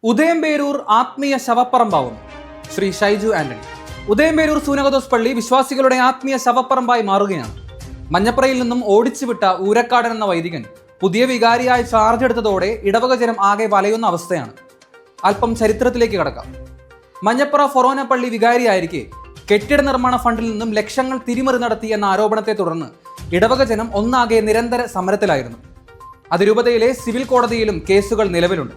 ഉദയംപേരൂർ ആത്മീയ ശവപ്പറമ്പാവുന്നു. ശ്രീ ഷൈജു ആന്റണി. ഉദയംപേരൂർ സൂനകദോസ് പള്ളി വിശ്വാസികളുടെ ആത്മീയ ശവപ്പറമ്പായി മാറുകയാണ്. മഞ്ഞപ്രയിൽ നിന്നും ഓടിച്ചുവിട്ട ഊരക്കാടൻ എന്ന വൈദികൻ പുതിയ വികാരിയായി ചാർജ് എടുത്തതോടെ ഇടവക ജനം ആകെ വലയുന്ന അവസ്ഥയാണ്. അല്പം ചരിത്രത്തിലേക്ക് കടക്കാം. മഞ്ഞപ്ര ഫൊറോന പള്ളി വികാരിയായിരിക്കെ കെട്ടിട നിർമ്മാണ ഫണ്ടിൽ നിന്നും ലക്ഷങ്ങൾ തിരിമറി നടത്തി എന്ന ആരോപണത്തെ തുടർന്ന് ഇടവക ജനം ഒന്നാകെ നിരന്തര സമരത്തിലായിരുന്നു. അതിരൂപതയിലെ സിവിൽ കോടതിയിലും കേസുകൾ നിലവിലുണ്ട്.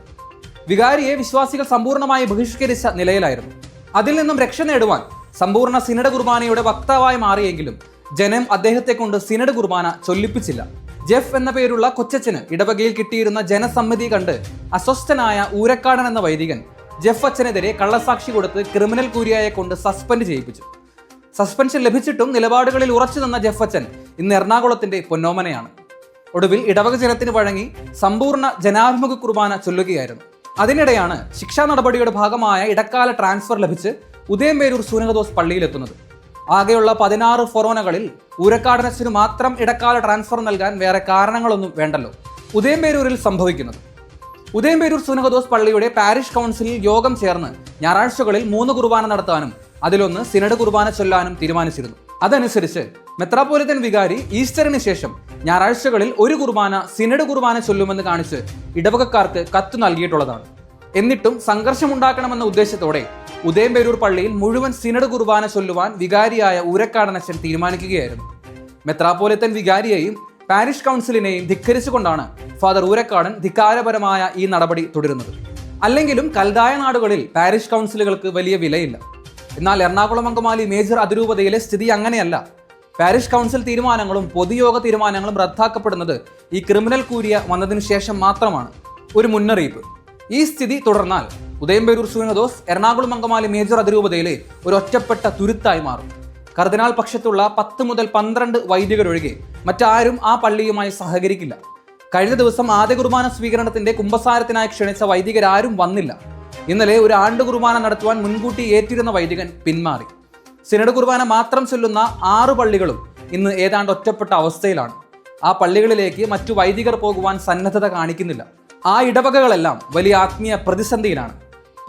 വികാരിയെ വിശ്വാസികൾ സമ്പൂർണ്ണമായി ബഹിഷ്കരിച്ച നിലയിലായിരുന്നു. അതിൽ നിന്നും രക്ഷ നേടുവാൻ സമ്പൂർണ്ണ സിനഡ് കുർബാനയുടെ വക്താവായി മാറിയെങ്കിലും ജനം അദ്ദേഹത്തെ കൊണ്ട് സിനഡ് കുർബാന ചൊല്ലിപ്പിച്ചില്ല. ജെഫ് എന്ന പേരുള്ള കൊച്ചച്ഛന് ഇടവകയിൽ കിട്ടിയിരുന്ന ജനസമ്മതി കണ്ട് അസ്വസ്ഥനായ ഊരക്കാടൻ എന്ന വൈദികൻ ജെഫ് അച്ഛനെതിരെ കള്ളസാക്ഷി കൊടുത്ത് ക്രിമിനൽ കൂരിയായെ കൊണ്ട് സസ്പെൻഡ് ചെയ്യിപ്പിച്ചു. സസ്പെൻഷൻ ലഭിച്ചിട്ടും നിലപാടുകളിൽ ഉറച്ചു നിന്ന ജെഫ് അച്ഛൻ ഇന്ന് എറണാകുളത്തിന്റെ പൊന്നോമനയാണ്. ഒടുവിൽ ഇടവക ജനത്തിന് വഴങ്ങി സമ്പൂർണ്ണ ജനാഭിമുഖ കുർബാന ചൊല്ലുകയായിരുന്നു. അതിനിടെയാണ് ശിക്ഷാ നടപടിയുടെ ഭാഗമായ ഇടക്കാല ട്രാൻസ്ഫർ ലഭിച്ച് ഉദയംപേരൂർ സൂനകദോസ് പള്ളിയിലെത്തുന്നത്. ആകെയുള്ള 16 ഫൊറോനകളിൽ ഊരക്കാടനച്ചിന് മാത്രം ഇടക്കാല ട്രാൻസ്ഫർ നൽകാൻ വേറെ കാരണങ്ങളൊന്നും വേണ്ടല്ലോ. ഉദയംപേരൂരിൽ സംഭവിക്കുന്നത്: ഉദയംപേരൂർ സൂനകദോസ് പള്ളിയുടെ പാരിഷ് കൗൺസിലിൽ യോഗം ചേർന്ന് ഞായറാഴ്ചകളിൽ 3 കുർബാന നടത്താനും അതിലൊന്ന് സിനഡ് കുർബാന ചൊല്ലാനും തീരുമാനിച്ചിരുന്നു. അതനുസരിച്ച് മെത്രാപ്പോലിത്തൻ വികാരി ഈസ്റ്ററിന് ശേഷം ഞായറാഴ്ചകളിൽ 1 കുർബാന സിനഡ് കുർബാന ചൊല്ലുമെന്ന് കാണിച്ച് ഇടവകക്കാർക്ക് കത്ത് നൽകിയിട്ടുള്ളതാണ്. എന്നിട്ടും സംഘർഷമുണ്ടാക്കണമെന്ന ഉദ്ദേശത്തോടെ ഉദയംപേരൂർ പള്ളിയിൽ മുഴുവൻ സിനഡ് കുർബാന ചൊല്ലുവാൻ വികാരിയായ ഊരക്കാടനച്ചൻ തീരുമാനിക്കുകയായിരുന്നു. മെത്രാപ്പോലിത്തൻ വികാരിയെയും പാരിഷ് കൗൺസിലിനെയും ധിക്കരിച്ചുകൊണ്ടാണ് ഫാദർ ഊരക്കാടൻ ധിക്കാരപരമായ ഈ നടപടി തുടരുന്നത്. അല്ലെങ്കിലും കൽതായ നാടുകളിൽ പാരിഷ് കൗൺസിലുകൾക്ക് വലിയ വിലയില്ല. എന്നാൽ എറണാകുളം അങ്കമാലി മേജർ അതിരൂപതയിലെ സ്ഥിതി അങ്ങനെയല്ല. പാരിഷ് കൗൺസിൽ തീരുമാനങ്ങളും പൊതുയോഗ തീരുമാനങ്ങളും റദ്ദാക്കപ്പെടുന്നത് ഈ ക്രിമിനൽ കൂരിയ വന്നതിനു ശേഷം മാത്രമാണ്. ഒരു മുന്നറിയിപ്പ്: ഈ സ്ഥിതി തുടർന്നാൽ ഉദയംപേരൂർ സൂനകദോസ് എറണാകുളം അങ്കമാലി മേജർ അതിരൂപതയിലെ ഒരു ഒറ്റപ്പെട്ട തുരുത്തായി മാറും. കർദിനാൾ പക്ഷത്തുള്ള 10 മുതൽ 12 വൈദികരൊഴികെ മറ്റാരും ആ പള്ളിയുമായി സഹകരിക്കില്ല. കഴിഞ്ഞ ദിവസം ആദ്യ കുർബാന സ്വീകരണത്തിന്റെ കുമ്പസാരത്തിനായി ക്ഷണിച്ച വൈദികരാരും വന്നില്ല. ഇന്നലെ ഒരു ആണ്ട് കുർബാന നടത്തുവാൻ മുൻകൂട്ടി ഏറ്റിരുന്ന വൈദികൻ പിന്മാറി. സിനഡ് കുർബാന മാത്രം ചൊല്ലുന്ന 6 പള്ളികളും ഇന്ന് ഏതാണ്ട് ഒറ്റപ്പെട്ട അവസ്ഥയിലാണ്. ആ പള്ളികളിലേക്ക് മറ്റു വൈദികർ പോകുവാൻ സന്നദ്ധത കാണിക്കുന്നില്ല. ആ ഇടവകകളെല്ലാം വലിയ ആത്മീയ പ്രതിസന്ധിയിലാണ്.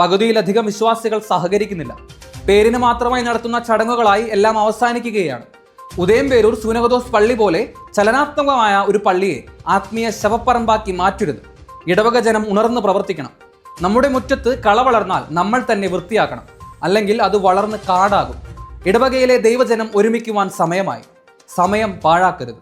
പകുതിയിലധികം വിശ്വാസികൾ സഹകരിക്കുന്നില്ല. പേരിന് മാത്രമായി നടത്തുന്ന ചടങ്ങുകളായി എല്ലാം അവസാനിക്കുകയാണ്. ഉദയംപേരൂർ സൂനകദോസ് പള്ളി പോലെ ചലനാത്മകമായ ഒരു പള്ളിയെ ആത്മീയ ശവപ്പറമ്പാക്കി മാറ്റരുത്. ഇടവക ജനം ഉണർന്ന് പ്രവർത്തിക്കണം. നമ്മുടെ മുറ്റത്ത് കള വളർന്നാൽ നമ്മൾ തന്നെ വൃത്തിയാക്കണം. അല്ലെങ്കിൽ അത് വളർന്ന് കാടാകും. ഇടവകയിലെ ദൈവജനം ഒരുമിക്കുവാൻ സമയമായി. സമയം പാഴാക്കരുത്.